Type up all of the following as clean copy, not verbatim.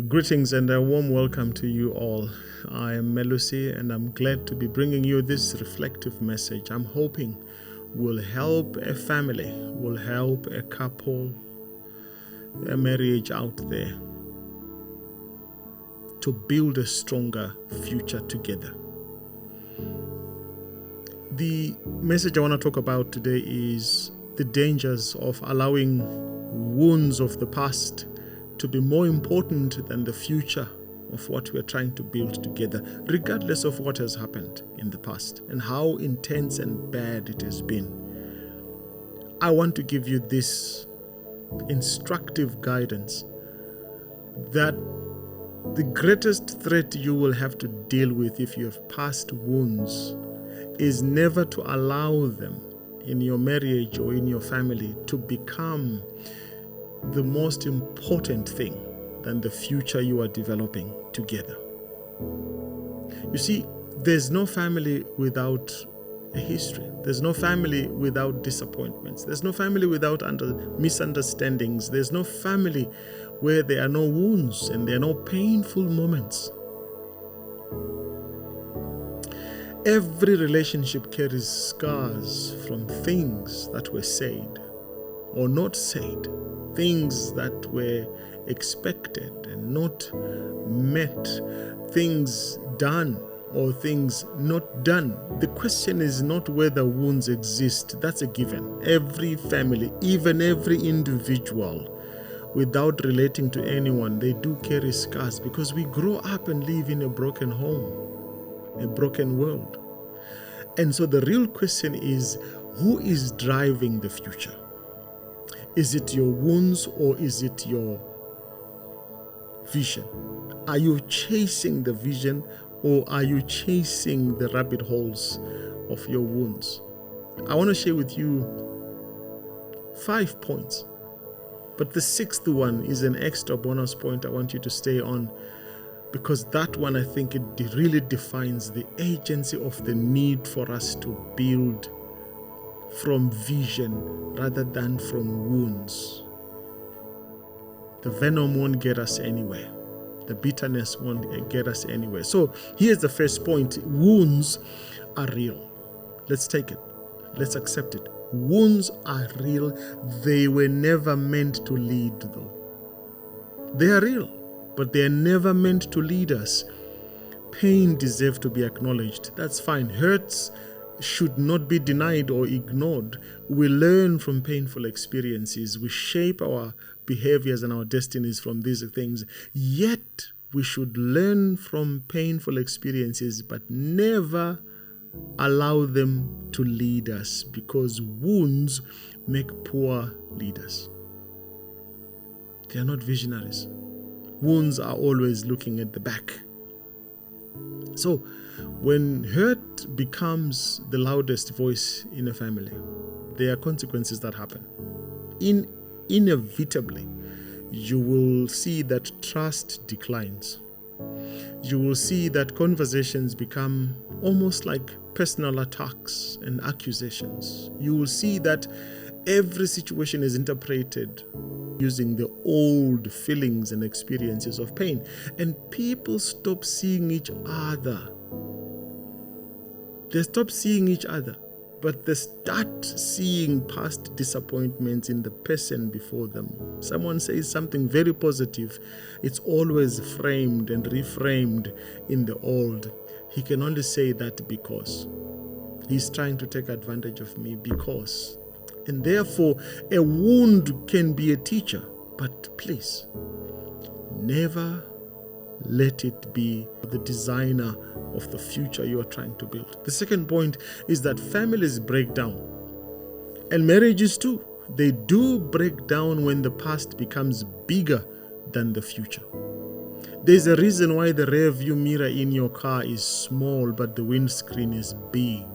Greetings and a warm welcome to you all. I am Melusi and I'm glad to be bringing you this reflective message. I'm hoping will help a family, will help a couple, a marriage out there to build a stronger future together. The message I want to talk about today is the dangers of allowing wounds of the past to be more important than the future of what we're trying to build together, regardless of what has happened in the past and how intense and bad it has been. I want to give you this instructive guidance that the greatest threat you will have to deal with if you have past wounds is never to allow them in your marriage or in your family to become the most important thing than the future you are developing together. You see, there's no family without a history. There's no family without disappointments. There's no family without misunderstandings. There's no family where there are no wounds and there are no painful moments. Every relationship carries scars from things that were said or not said, things that were expected and not met, things done or things not done. The question is not whether wounds exist. That's a given. Every family, even every individual, without relating to anyone, they do carry scars because we grow up and live in a broken home, a broken world. And so the real question is, who is driving the future? Is it your wounds or is it your vision? Are you chasing the vision or are you chasing the rabbit holes of your wounds? I want to share with you 5 points, but the 6th one is an extra bonus point I want you to stay on, because that one, I think it really defines the agency of the need for us to build from vision rather than from wounds. The venom won't get us anywhere. The bitterness won't get us anywhere. So here's the first point. Wounds are real. Let's take it. Let's accept it. Wounds are real. They were never meant to lead, though. They are real, but they are never meant to lead us. Pain deserves to be acknowledged. That's fine. Hurts should not be denied or ignored. We learn from painful experiences. We shape our behaviors and our destinies from these things. Yet, we should learn from painful experiences, but never allow them to lead us, because wounds make poor leaders. They are not visionaries. Wounds are always looking at the back. So, when hurt becomes the loudest voice in a family, there are consequences that happen. Inevitably, you will see that trust declines. You will see that conversations become almost like personal attacks and accusations. You will see that every situation is interpreted using the old feelings and experiences of pain. And people stop seeing each other. They stop seeing each other, but they start seeing past disappointments in the person before them. Someone says something very positive, it's always framed and reframed in the old. He can only say that because he's trying to take advantage of me, because. And therefore, a wound can be a teacher, but please, never let it be the designer of the future you are trying to build. The second point is that families break down, and marriages too. They do break down when the past becomes bigger than the future. There's a reason why the rear view mirror in your car is small but the windscreen is big.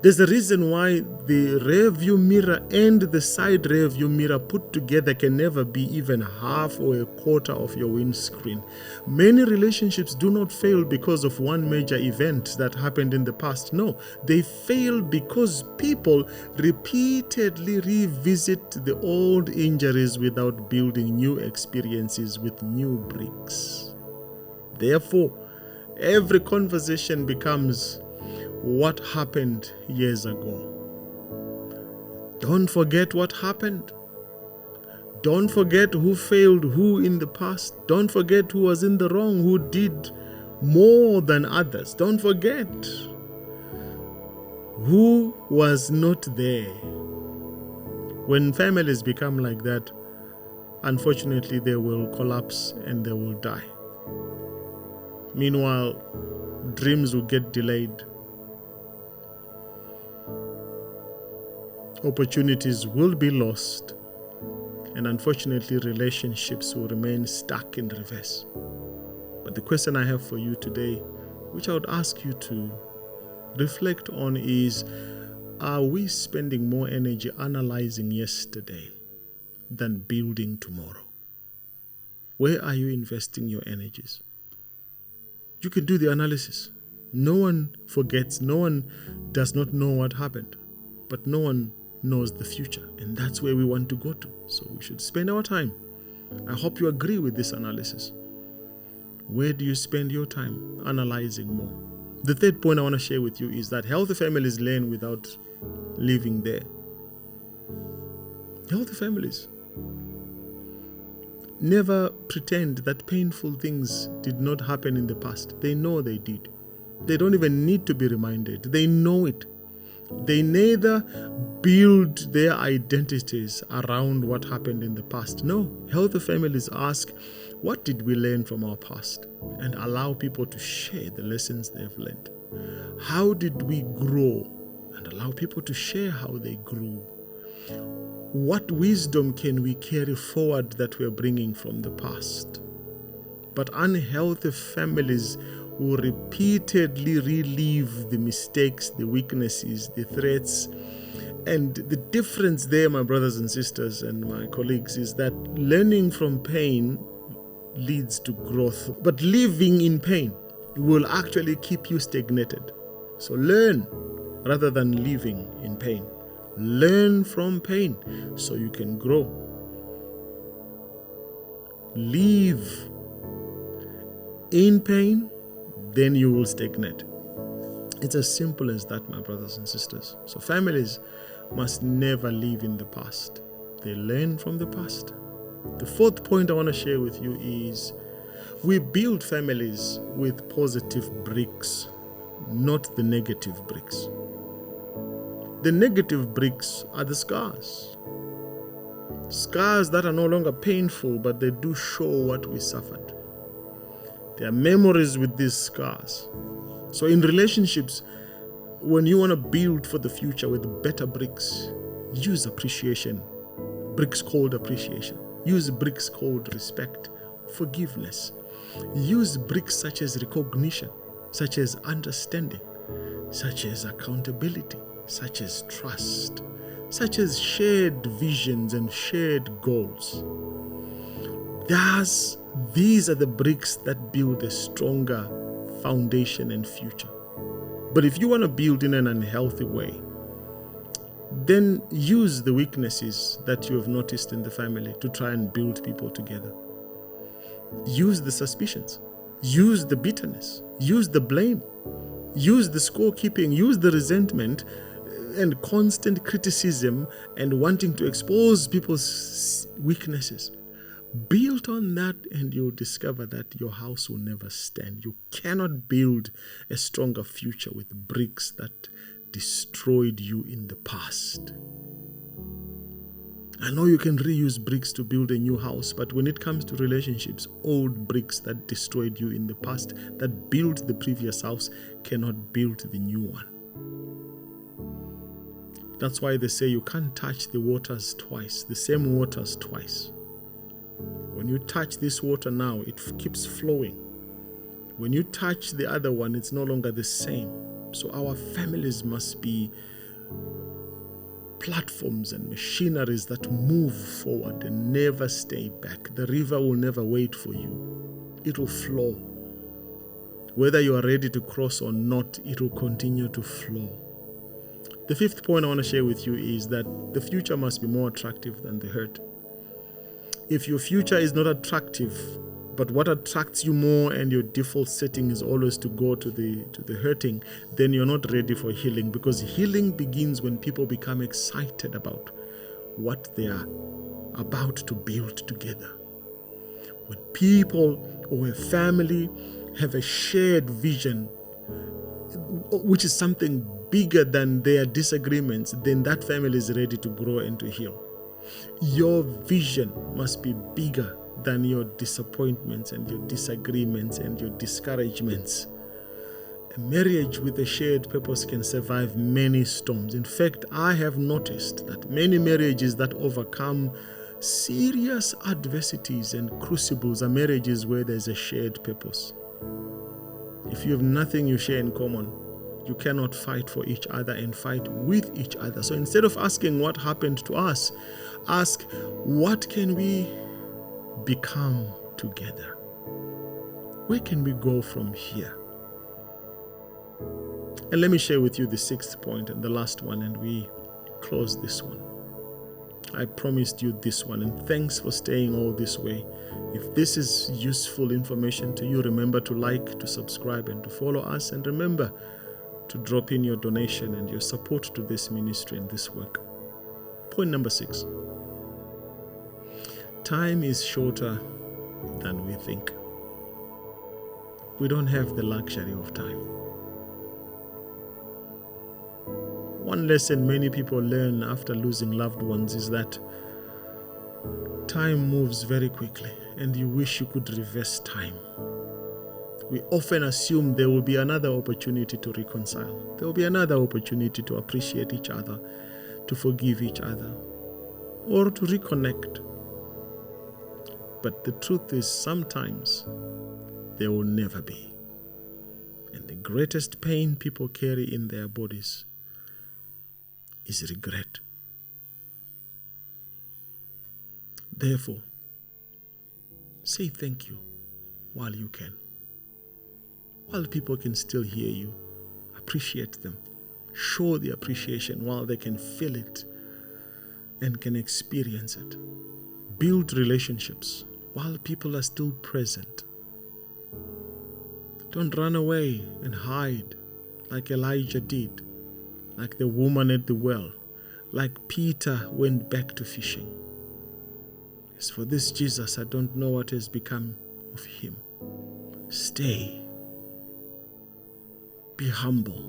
There's a reason why the rear view mirror and the side rear view mirror put together can never be even half or a quarter of your windscreen. Many relationships do not fail because of one major event that happened in the past. No, they fail because people repeatedly revisit the old injuries without building new experiences with new bricks. Therefore, every conversation becomes what happened years ago. Don't forget what happened. Don't forget who failed who in the past. Don't forget who was in the wrong, who did more than others. Don't forget who was not there. When families become like that, unfortunately, they will collapse and they will die. Meanwhile, dreams will get delayed. Opportunities will be lost, and unfortunately relationships will remain stuck in reverse. But the question I have for you today, which I would ask you to reflect on, is, are we spending more energy analyzing yesterday than building tomorrow? Where are you investing your energies? You can do the analysis. No one forgets, no one does not know what happened, but no one knows the future, and that's where we want to go to. So we should spend our time. I hope you agree with this analysis. Where do you spend your time analyzing more? The third point I want to share with you is that healthy families learn without living there. Healthy families never pretend that painful things did not happen in the past. They know they did. They don't even need to be reminded. They know it. They neither build their identities around what happened in the past. No, healthy families ask, what did we learn from our past? And allow people to share the lessons they've learned. How did we grow? And allow people to share how they grew. What wisdom can we carry forward that we're bringing from the past? But unhealthy families will repeatedly relive the mistakes, the weaknesses, the threats. And the difference there, my brothers and sisters and my colleagues, is that learning from pain leads to growth. But living in pain will actually keep you stagnated. So learn rather than living in pain. Learn from pain so you can grow. Live in pain, then you will stagnate. It's as simple as that, my brothers and sisters. So families must never live in the past. They learn from the past. The fourth point I want to share with you is, we build families with positive bricks, not the negative bricks. The negative bricks are the scars. Scars that are no longer painful, but they do show what we suffered. There are memories with these scars. So in relationships, when you want to build for the future with better bricks, use appreciation. Bricks called appreciation. Use bricks called respect, forgiveness. Use bricks such as recognition, such as understanding, such as accountability, such as trust, such as shared visions and shared goals. These are the bricks that build a stronger foundation and future. But if you want to build in an unhealthy way, then use the weaknesses that you have noticed in the family to try and build people together. Use the suspicions, use the bitterness, use the blame, use the scorekeeping, use the resentment and constant criticism and wanting to expose people's weaknesses. Build on that and you'll discover that your house will never stand. You cannot build a stronger future with bricks that destroyed you in the past. I know you can reuse bricks to build a new house, but when it comes to relationships, old bricks that destroyed you in the past, that built the previous house, cannot build the new one. That's why they say you can't touch the waters twice, the same waters twice. When you touch this water now, it keeps flowing. When you touch the other one, it's no longer the same. So our families must be platforms and machineries that move forward and never stay back. The river will never wait for you. It will flow. Whether you are ready to cross or not, it will continue to flow. The fifth point I want to share with you is that the future must be more attractive than the hurt. If your future is not attractive, but what attracts you more and your default setting is always to go to the hurting, then you're not ready for healing, because healing begins when people become excited about what they are about to build together. When people or a family have a shared vision, which is something bigger than their disagreements, then that family is ready to grow and to heal. Your vision must be bigger than your disappointments and your disagreements and your discouragements. A marriage with a shared purpose can survive many storms. In fact, I have noticed that many marriages that overcome serious adversities and crucibles are marriages where there's a shared purpose. If you have nothing you share in common, you cannot fight for each other and fight with each other. So instead of asking what happened to us, ask what can we become together? Where can we go from here? And let me share with you the sixth point and the last one, and we close this one. I promised you this one, and thanks for staying all this way. If this is useful information to you, remember to like, to subscribe, and to follow us. And remember to drop in your donation and your support to this ministry and this work. Point number 6. Time is shorter than we think. We don't have the luxury of time. One lesson many people learn after losing loved ones is that time moves very quickly, and you wish you could reverse time. We often assume there will be another opportunity to reconcile. There will be another opportunity to appreciate each other, to forgive each other, or to reconnect. But the truth is, sometimes there will never be. And the greatest pain people carry in their bodies is regret. Therefore, say thank you while you can. While people can still hear you, appreciate them. Show the appreciation while they can feel it and can experience it. Build relationships while people are still present. Don't run away and hide like Elijah did, like the woman at the well, like Peter went back to fishing. As for this Jesus, I don't know what has become of him. Stay. Be humble.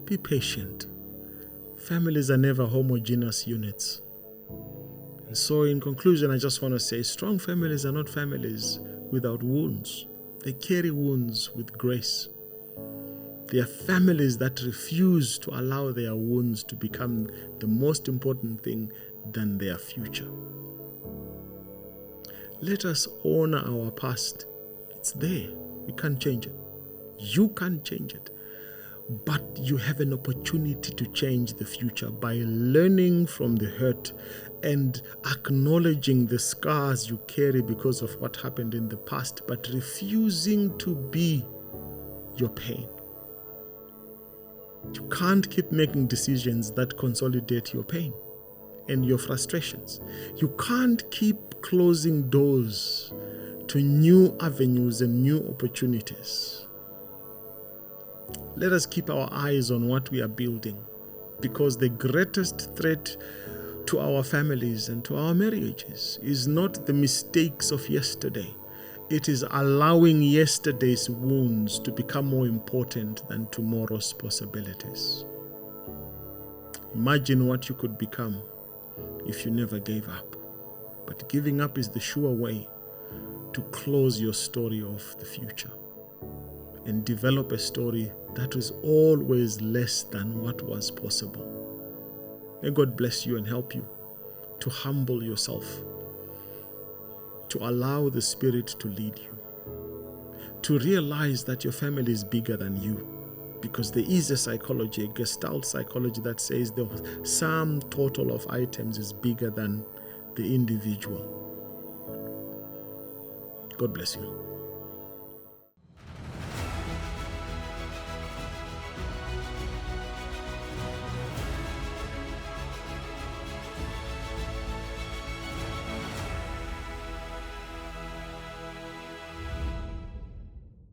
Be patient. Families are never homogeneous units. And so in conclusion, I just want to say, strong families are not families without wounds. They carry wounds with grace. They are families that refuse to allow their wounds to become the most important thing than their future. Let us honor our past. It's there. We can't change it. You can't change it. But you have an opportunity to change the future by learning from the hurt and acknowledging the scars you carry because of what happened in the past, but refusing to be your pain. You can't keep making decisions that consolidate your pain and your frustrations. You can't keep closing doors to new avenues and new opportunities. Let us keep our eyes on what we are building, because the greatest threat to our families and to our marriages is not the mistakes of yesterday. It is allowing yesterday's wounds to become more important than tomorrow's possibilities. Imagine what you could become if you never gave up. But giving up is the sure way to close your story of the future and develop a story that is always less than what was possible. May God bless you and help you to humble yourself, to allow the Spirit to lead you, to realize that your family is bigger than you, Because there is a psychology, a Gestalt psychology, that says the sum total of items is bigger than the individual. God bless you.